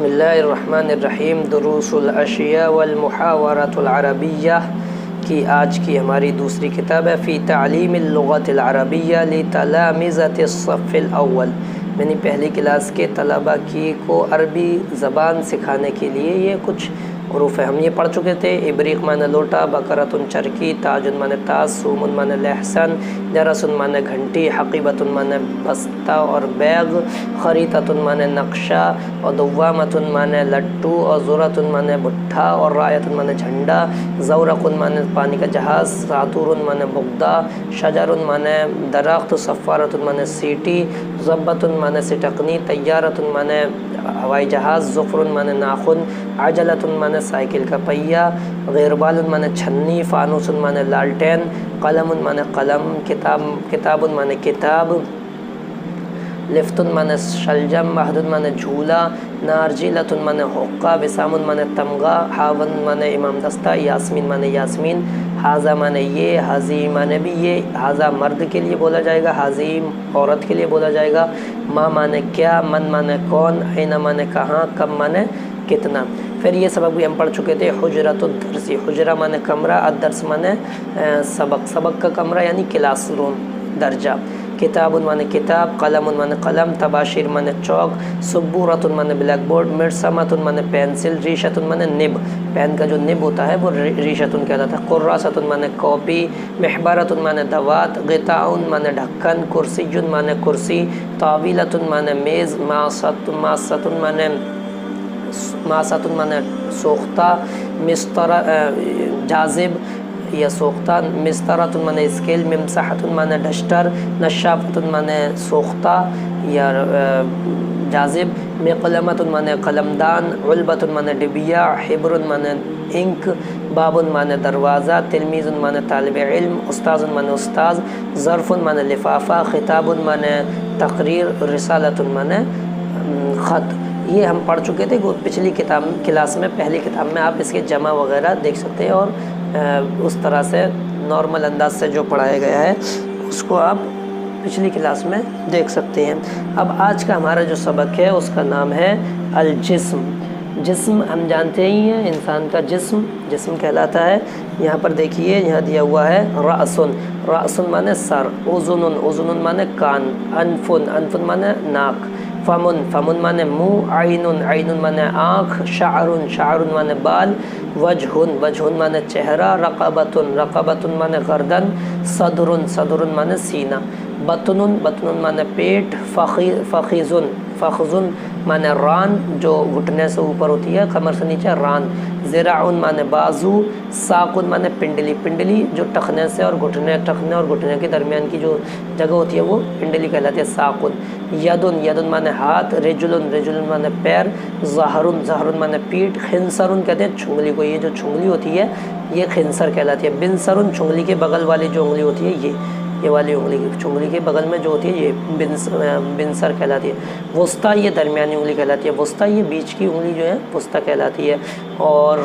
بسم اللہ الرحمن الرحیم۔ دروس الاشیاء والمحاورۃ العربیہ کی آج کی ہماری دوسری کتاب ہے فی تعلیم اللغۃ العربیہ لتلامذۃ الصف الاول، یعنی پہلی کلاس کے طلبہ کو عربی زبان سکھانے کے لیے یہ کچھ حروف ہم یہ پڑھ چکے تھے۔ ابریق معنی لوٹا، بقرۃ چرکی، تاج معنی تاج، سوم معنی لحسن، جرس معنی گھنٹی، حقیبۃ معنی بستہ اور بیگ، خریطۃ معنی نقشہ، اور دوامۃ معنی لٹو، اور ذرۃ معنی بھٹا، اور رایۃ معنی جھنڈا، زورق معنی پانی کا جہاز، ساتور معنی بغدہ، شجر معنی درخت، صفارۃ معنی سیٹی، ضبۃ معنی سٹکنی، طیارۃ معنی ہوائی جہاز، ظفر معنی ناخن، عجلۃ معنی سائیکل کا پہیہ، غیربال معنی چھنی، فانوس معنی لالٹین، قلم معنی قلم، کتاب معنی کتاب، لفت معنی شلجم، مہد معنی جھولا، نارجیلۃ معنی حقہ، وسام معنی تمغہ، ہاون معنی امام دستہ، یاسمین معنی یاسمین، حاذا معنی یہ، حاذی معنی بھی یہ، حاذا مرد کے لیے بولا جائے گا، حاذیم عورت کے لیے بولا جائے گا، ما معنی کیا، من معنی کون، عین معنی کہاں، کم معنی کتنا۔ پھر یہ سبق بھی ہم پڑھ چکے تھے حجرۃ الدرسی، حجرہ معنی کمرہ، الدرس معنی سبق کا کمرہ یعنی کلاس روم درجہ، کتاب معنی کتاب، قلم معنی قلم، تباشیر معنی چوک، سبورۃ معنی بلیک بورڈ، مرسمۃ معنی پینسل، ریشۃ معنی نب، پین کا جو نب ہوتا ہے وہ ریشۃ کہلاتا ہے، قراصۃ معنی کاپی، محبرۃ معنی دوات، غطاء معنی ڈھکن، کرسی معنی کرسی، طاولۃ معنی میز، ماسۃ معنی سوختہ، جاذب یا سوختہ، مسطرۃ معنی اسکیل، ممسحۃ معنی ڈسٹر، نشافۃ معنی سوختہ یا جاذب، مقلمۃ معنی قلمدان، علبۃ معنی ڈبیا، حبر معنی انک، باب معنی دروازہ، تلمیذ معنی طالب علم، استاذ معنی استاذ، ظرف معنی لفافہ، خطاب معنی تقریر، رسالۃ معنی خط۔ یہ ہم پڑھ چکے تھے پچھلی کلاس میں، پہلی کتاب میں آپ اس کے جمع وغیرہ دیکھ سکتے ہیں، اور اس طرح سے نارمل انداز سے جو پڑھایا گیا ہے اس کو آپ پچھلی کلاس میں دیکھ سکتے ہیں۔ اب آج کا ہمارا جو سبق ہے اس کا نام ہے الجسم۔ جسم ہم جانتے ہی ہیں، انسان کا جسم کہلاتا ہے۔ یہاں پر دیکھیے، یہاں دیا ہوا ہے رأس معنی سر، اذن معنی کان، انف معنی ناک، فمن معنی منہ، عین معنی آنکھ، شعر معنی بال، وجہ معنی چہرہ، رقبۃ معنی گردن، صدر معنی سینہ، بطن معنی پیٹ، فخذ معنی ران جو گھٹنے سے اوپر ہوتی ہے، کمر سے نیچے ران، ذراع معنی بازو، ساق معنی پنڈلی جو ٹخنے اور گھٹنے کے درمیان کی جو جگہ ہوتی ہے وہ پنڈلی کہلاتی ہے، ساق، ید معنی ہاتھ، رجل معنی پیر، ظہر معنی پیٹھ، خنصر کہتے ہیں چنگلی کو، یہ جو چنگلی ہوتی ہے یہ خنصر کہلاتی ہے، بنصر چنگلی کے بغل والی جو انگلی ہوتی ہے یہ والی انگلی چنگلی کے بغل میں جو ہوتی ہے یہ بنصر کہلاتی ہے، وسطیٰ یہ درمیانی انگلی کہلاتی ہے، وسطیٰ یہ بیچ کی انگلی جو ہے وسطیٰ کہلاتی ہے، اور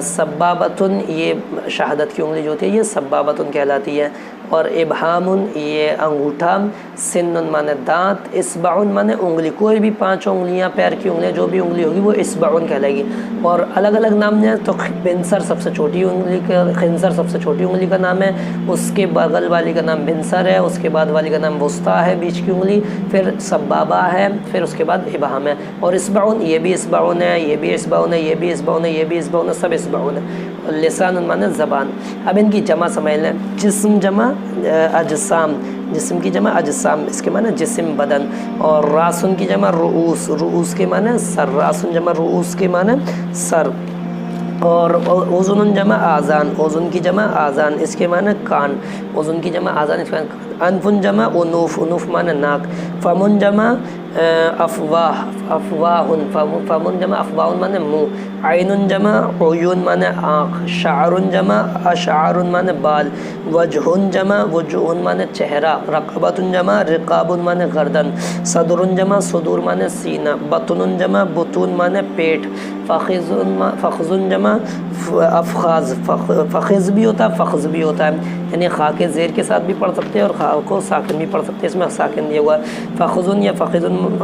سبابۃ یہ شہادت کی انگلی جو ہوتی ہے یہ سبابۃ کہلاتی ہے، اور ابہام یہ انگوٹھا، سن معنی دانت، اصبع معنی انگلی، کوئی بھی 5 انگلیاں پیر کی انگلیاں جو بھی انگلی ہوگی وہ اصبع کہلائے گی، اور الگ الگ نام ہیں تو بنصر سب سے چھوٹی انگلی کا، خنصر سب سے چھوٹی انگلی کا نام ہے، اس کے بغل والی کا نام بنصر ہے، اس کے بعد والی کا نام وسطیٰ ہے بیچ کی انگلی، پھر سبابہ ہے، پھر اس کے بعد ابہام ہے، اور اصبع یہ بھی اصبع ہے، یہ بھی اصبع ہے، یہ بھی اصبع ہے، یہ بھی اصبع ہے، سب اصبع ہے، لسان معنی زبان۔ اب ان کی جمع سمجھ لیں، جسم جمع اجسام، جسم کی جمع اجسام، اس کے معنی جسم بدن، اور راسن کی جمع رؤوس کے معنی سر، راسن جمع رؤوس کے معنی سر، اور اذن جمع آذان، اذن کی جمع آذان اس کے معنی کان، اذن کی جمع آذان اس کے معنی کان، انف جمع انوف معنی ناک، فمن جمع افواہ، فمن جمع افواہ معنی منہ، عین جمع عیون معنی آنکھ، شعر جمع اشعار معنی بال، وجہ جمع وجوہ معنی چہرہ، رقبۃ جمع رقاب معنی گردن، صدر جمع صدور معنی سینہ، بطن جمع بطون معنی پیٹ، فخذ جمع افخاذ، فخذ بھی ہوتا ہے فخذ بھی ہوتا ہے، یعنی خاک زیر کے ساتھ بھی پڑھ سکتے ہیں اور خا کو ساکن بھی پڑھ سکتے ہیں، اس میں ساکن دیا ہوا ہے، فخذ یا فخذ